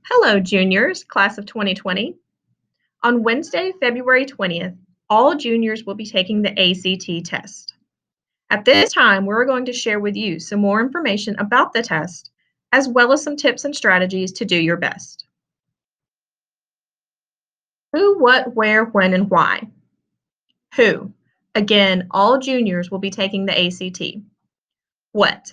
Hello, juniors, class of 2020. On Wednesday, February 20th, all juniors will be taking the ACT test. At this time, we're going to share with you some more information about the test, as well as some tips and strategies to do your best. Who, what, where, when, and why. Who? Again, all juniors will be taking the ACT. What?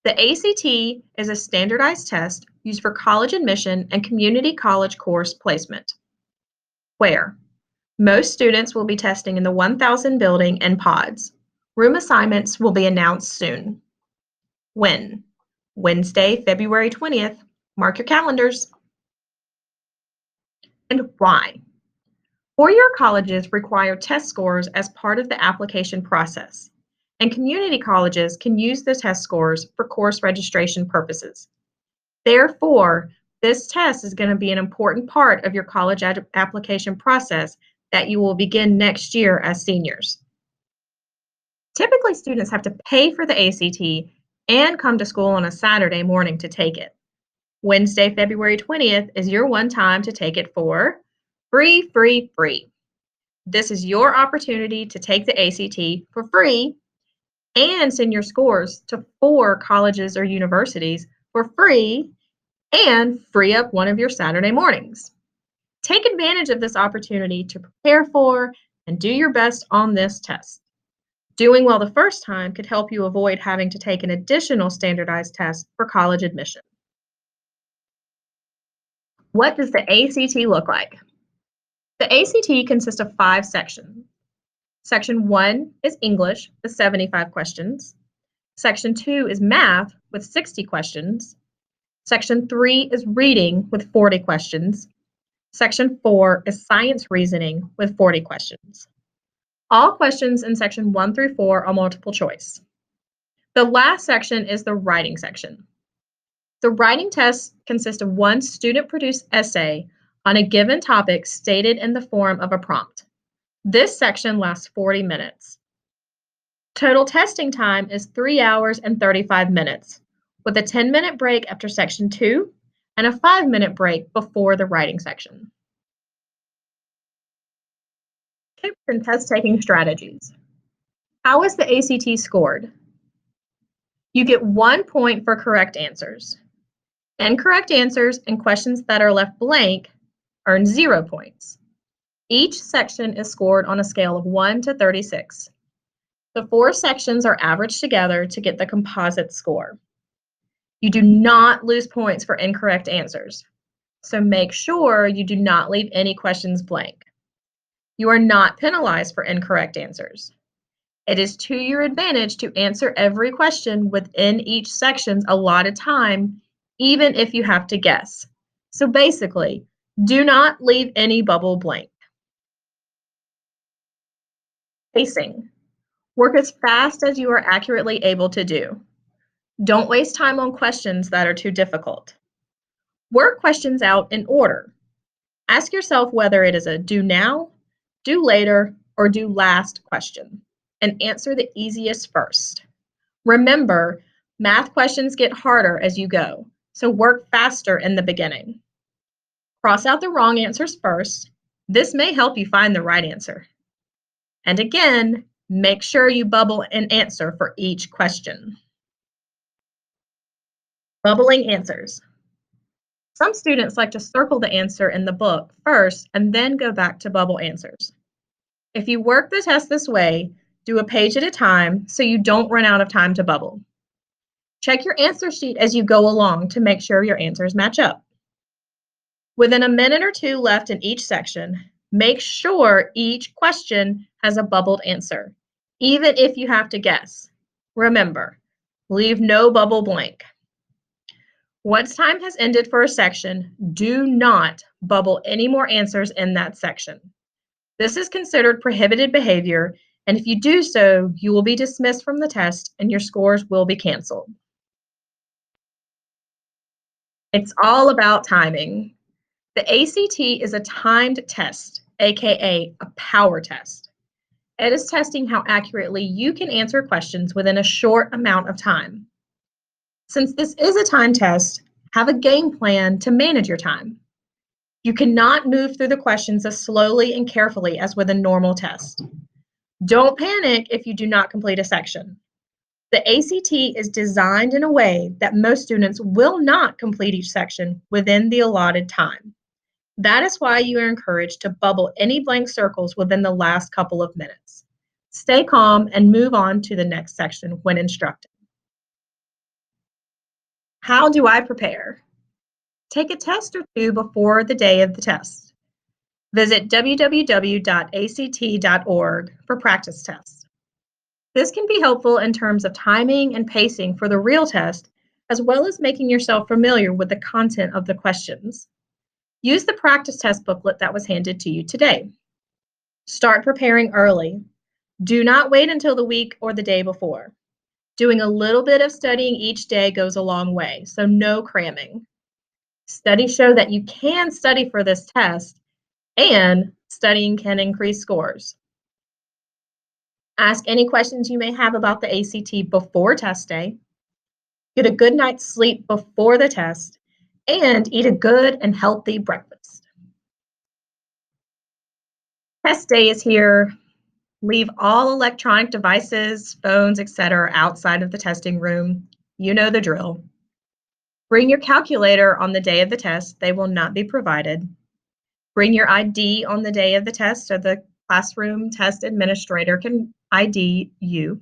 The ACT is a standardized test used for college admission and community college course placement. Where? Most students will be testing in the 1000 building in pods. Room assignments will be announced soon. When? Wednesday, February 20th. Mark your calendars. And why? Four-year colleges require test scores as part of the application process, and community colleges can use the test scores for course registration purposes. Therefore, this test is going to be an important part of your college application process that you will begin next year as seniors. Typically, students have to pay for the ACT and come to school on a Saturday morning to take it. Wednesday, February 20th is your one time to take it for free. This is your opportunity to take the ACT for free and send your scores to 4 colleges or universities for free and free up one of your Saturday mornings. Take advantage of this opportunity to prepare for and do your best on this test. Doing well the first time could help you avoid having to take an additional standardized test for college admission. What does the ACT look like? The ACT consists of 5 sections. Section 1 is English with 75 questions. Section 2 is Math with 60 questions. Section 3 is Reading with 40 questions. Section 4 is Science Reasoning with 40 questions. All questions in Section 1 through 4 are multiple choice. The last section is the Writing section. The writing test consists of one student-produced essay on a given topic stated in the form of a prompt. This section lasts 40 minutes. Total testing time is 3 hours and 35 minutes, with a 10-minute break after Section 2 and a 5-minute break before the writing section. Tips and test-taking strategies. How is the ACT scored? You get 1 point for correct answers. Incorrect answers and questions that are left blank earn 0 points. Each section is scored on a scale of 1 to 36. The 4 sections are averaged together to get the composite score. You do not lose points for incorrect answers, so make sure you do not leave any questions blank. You are not penalized for incorrect answers. It is to your advantage to answer every question within each section's allotted time, even if you have to guess. So basically, do not leave any bubble blank. Pacing. Work as fast as you are accurately able to do. Don't waste time on questions that are too difficult. Work questions out in order. Ask yourself whether it is a do now, do later, or do last question, and answer the easiest first. Remember, math questions get harder as you go, so work faster in the beginning. Cross out the wrong answers first. This may help you find the right answer. And again, make sure you bubble an answer for each question. Bubbling answers. Some students like to circle the answer in the book first and then go back to bubble answers. If you work the test this way, do a page at a time so you don't run out of time to bubble. Check your answer sheet as you go along to make sure your answers match up. Within a minute or 2 left in each section, make sure each question has a bubbled answer, even if you have to guess. Remember, leave no bubble blank. Once time has ended for a section, do not bubble any more answers in that section. This is considered prohibited behavior, and if you do so, you will be dismissed from the test and your scores will be canceled. It's all about timing. The ACT is a timed test, aka a power test. It is testing how accurately you can answer questions within a short amount of time. Since this is a time test, Have a game plan to manage your time. You cannot move through the questions as slowly and carefully as with a normal test. Don't panic if you do not complete a section. The ACT is designed in a way that most students will not complete each section within the allotted time. That is why you are encouraged to bubble any blank circles within the last couple of minutes. Stay calm and move on to the next section when instructed. How do I prepare? Take a test or two before the day of the test. Visit www.act.org for practice tests. This can be helpful in terms of timing and pacing for the real test, as well as making yourself familiar with the content of the questions. Use the practice test booklet that was handed to you today. Start preparing early. Do not wait until the week or the day before. Doing a little bit of studying each day goes a long way, so no cramming. Studies show that you can study for this test, and studying can increase scores. Ask any questions you may have about the ACT before test day. Get a good night's sleep before the test, and eat a good and healthy breakfast. Test day is here. Leave all electronic devices, phones, etc. outside of the testing room. You know the drill. Bring your calculator on the day of the test. They will not be provided. Bring your ID on the day of the test so the classroom test administrator can ID you.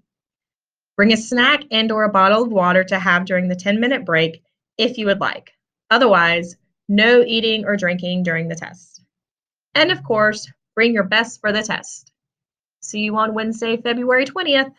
Bring a snack and/or a bottle of water to have during the 10-minute break if you would like. Otherwise, no eating or drinking during the test. And of course, bring your best for the test. See you on Wednesday, February 20th.